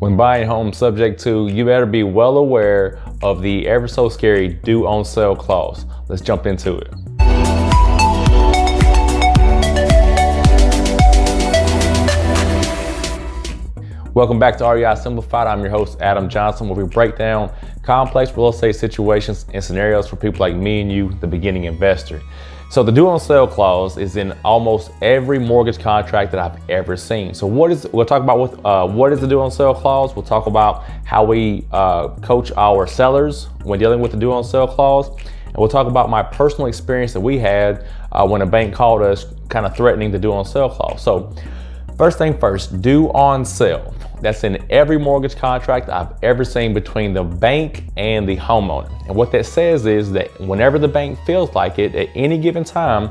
When buying a home subject to, you better be well aware of the ever so scary due on sale clause. Let's jump into it. Welcome back to REI Simplified. I'm your host, Adam Johnson, where we break down complex real estate situations and scenarios for people like me and you, the beginning investor. So the due on sale clause is in almost every mortgage contract that I've ever seen. So we'll talk about what is the due on sale clause. We'll talk about how we coach our sellers when dealing with the due on sale clause. And we'll talk about my personal experience that we had when a bank called us kind of threatening the due on sale clause. So first thing first, due on sale. That's in every mortgage contract I've ever seen between the bank and the homeowner. And what that says is that whenever the bank feels like it, at any given time,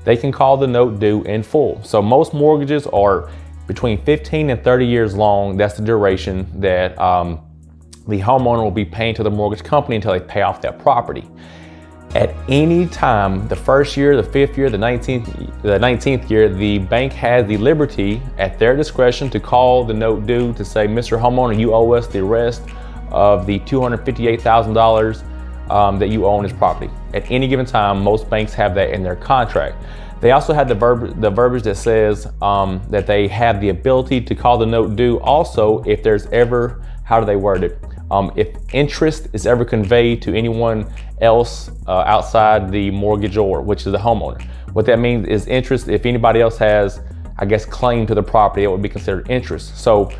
they can call the note due in full. So most mortgages are between 15 and 30 years long. That's the duration that the homeowner will be paying to the mortgage company until they pay off that property. At any time, the first year, the 5th year, the 19th year, the bank has the liberty at their discretion to call the note due to say, Mr. Homeowner, you owe us the rest of the $258,000 that you owe on this property. At any given time, most banks have that in their contract. They also have the verbiage that says that they have the ability to call the note due also if there's ever, how do they word it? If interest is ever conveyed to anyone else outside the mortgagor, which is the homeowner. What that means is interest, if anybody else has, I guess, claim to the property, it would be considered interest. So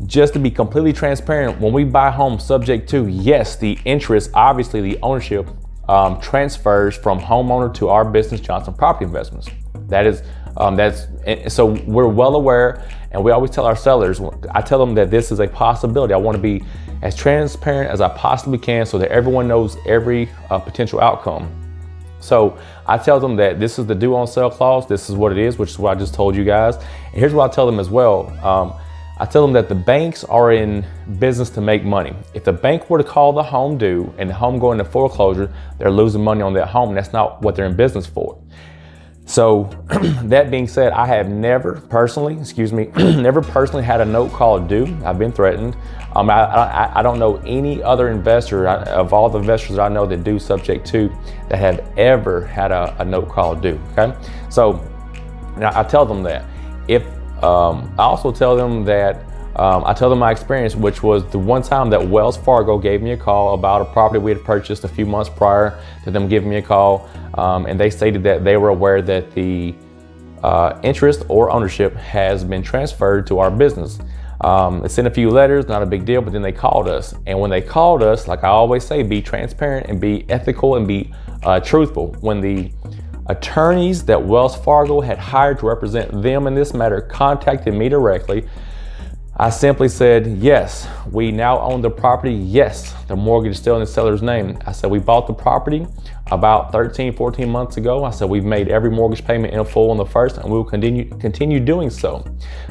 just to be completely transparent, when we buy homes subject to, yes, the interest, obviously the ownership transfers from homeowner to our business, Johnson Property Investments. So we're well aware, and we always tell our sellers, I tell them that this is a possibility. I want to be as transparent as I possibly can so that everyone knows every potential outcome. So I tell them that this is the due on sale clause. This is what it is, which is what I just told you guys. And here's what I tell them as well. I tell them that the banks are in business to make money. If the bank were to call the home due and the home go into foreclosure, they're losing money on that home. And that's not what they're in business for. So that being said, I have never personally had a note called due. I've been threatened. I don't know any other investor of all the investors that I know that do subject to that have ever had a note called due. Okay, so now I tell them that. I also tell them that I tell them my experience, which was the one time that Wells Fargo gave me a call about a property we had purchased a few months prior to them giving me a call, and they stated that they were aware that the interest or ownership has been transferred to our business. They sent a few letters, not a big deal, but then they called us. And when they called us, like I always say, be transparent and be ethical and be truthful. When the attorneys that Wells Fargo had hired to represent them in this matter contacted me directly, I simply said, yes, we now own the property. Yes, the mortgage is still in the seller's name. I said, we bought the property about 13, 14 months ago. I said, we've made every mortgage payment in full on the first, and we will continue doing so.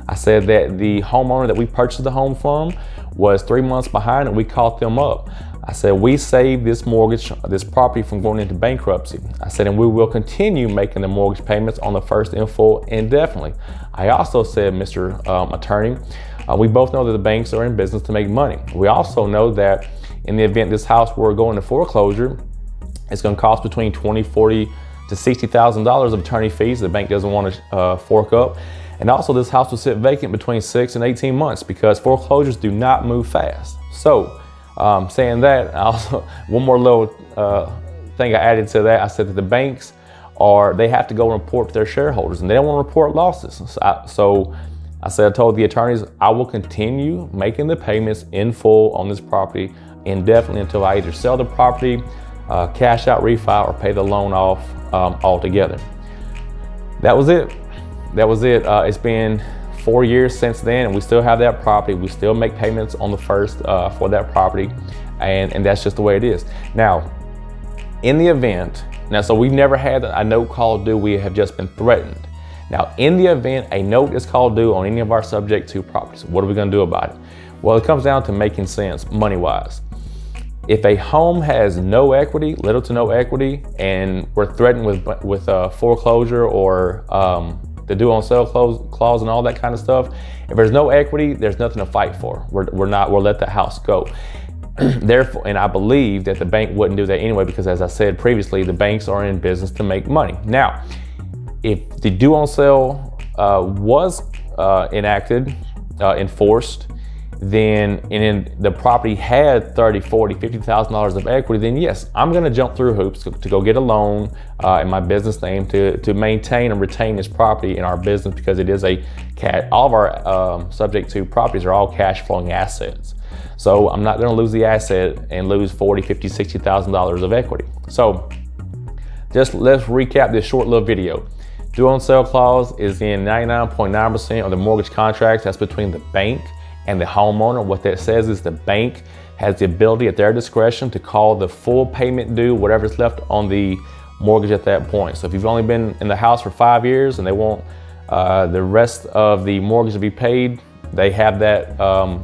I said that the homeowner that we purchased the home from was 3 months behind, and we caught them up. I said, we saved this property from going into bankruptcy. I said, and we will continue making the mortgage payments on the first in full indefinitely. I also said, Mr. Attorney, we both know that the banks are in business to make money. We also know that in the event this house were going to foreclosure, it's going to cost between $20,000, $40,000 to $60,000 of attorney fees the bank doesn't want to fork up. And also this house will sit vacant between 6 and 18 months because foreclosures do not move fast. So saying that, also one more little thing I added to that, I said that the banks they have to go and report to their shareholders, and they don't want to report losses. I told the attorneys, I will continue making the payments in full on this property indefinitely until I either sell the property, cash out, refi, or pay the loan off altogether. That was it. It's been 4 years since then, and we still have that property. We still make payments on the first for that property, and that's just the way it is. Now, in the event, so we've never had a note called due. We have just been threatened. Now, in the event a note is called due on any of our subject to properties, what are we going to do about it? Well, it comes down to making sense money-wise. If a home has no equity, little to no equity, and we're threatened with foreclosure or the due on sale clause and all that kind of stuff. If there's no equity, there's nothing to fight for. We'll let the house go. Therefore, and I believe that the bank wouldn't do that anyway, because as I said previously, the banks are in business to make money. Now, if the due on sale was enacted, enforced, then the property had $30,000, $40,000, $50,000 of equity, then yes, I'm gonna jump through hoops to go get a loan in my business name to maintain and retain this property in our business, because it is all of our subject to properties are all cash flowing assets. So I'm not gonna lose the asset and lose $40,000, $50,000, $60,000 of equity. So let's recap this short little video. Due on sale clause is in 99.9% of the mortgage contracts. That's between the bank and the homeowner. What that says is the bank has the ability at their discretion to call the full payment due, whatever's left on the mortgage at that point. So if you've only been in the house for 5 years and they want the rest of the mortgage to be paid, they have that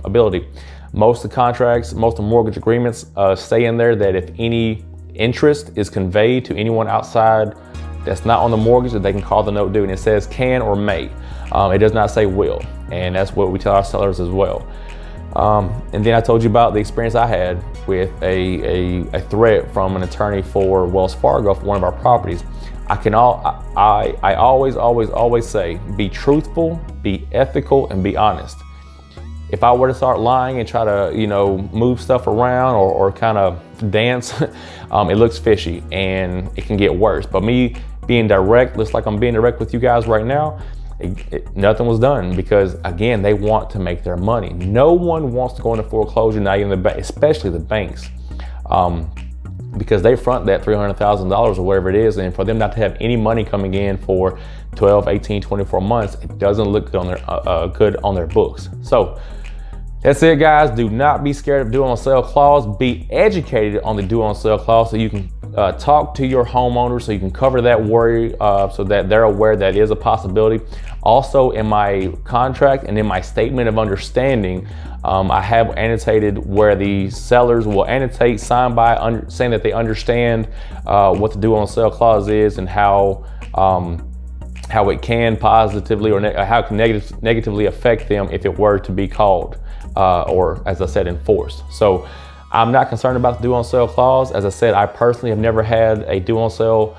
ability. Most of the contracts, most of the mortgage agreements say in there that if any interest is conveyed to anyone outside that's not on the mortgage, that they can call the note due, and it says can or may. It does not say will, and that's what we tell our sellers as well. And then I told you about the experience I had with a threat from an attorney for Wells Fargo for one of our properties. I always say, be truthful, be ethical, and be honest. If I were to start lying and try to, move stuff around or kind of dance, it looks fishy and it can get worse. But me being direct, looks like I'm being direct with you guys right now, nothing was done, because again, they want to make their money. No one wants to go into foreclosure, not even the bank, especially the banks, because they front that $300,000 or whatever it is, and for them not to have any money coming in for 12, 18, 24 months, it doesn't look good on their books. So that's it, guys. Do not be scared of due on sale clause. Be educated on the due on sale clause so you can talk to your homeowner, so you can cover that worry, so that they're aware that is a possibility. Also, in my contract and in my statement of understanding, I have annotated where the sellers will annotate, sign by, saying that they understand what the due on sale clause is and how it can positively or how it can negatively affect them if it were to be called or, as I said, enforced. So I'm not concerned about the due on sale clause. As I said, I personally have never had a due on sale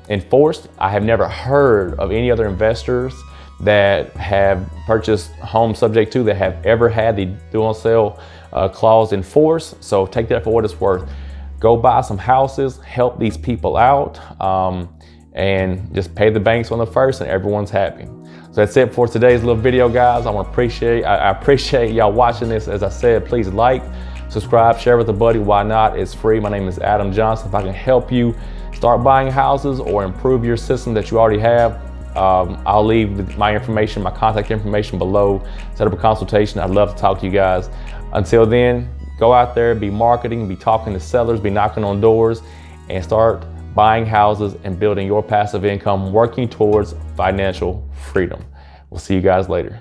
enforced. I have never heard of any other investors that have purchased homes subject to that have ever had the due on sale clause enforced. So take that for what it's worth. Go buy some houses, help these people out, and just pay the banks on the first, and everyone's happy. So that's it for today's little video, guys. I appreciate y'all watching this. As I said, please like, subscribe, share with a buddy. Why not? It's free. My name is Adam Johnson. If I can help you start buying houses or improve your system that you already have, I'll leave my information, my contact information below. Set up a consultation. I'd love to talk to you guys. Until then, go out there, be marketing, be talking to sellers, be knocking on doors, and start buying houses and building your passive income, working towards financial freedom. We'll see you guys later.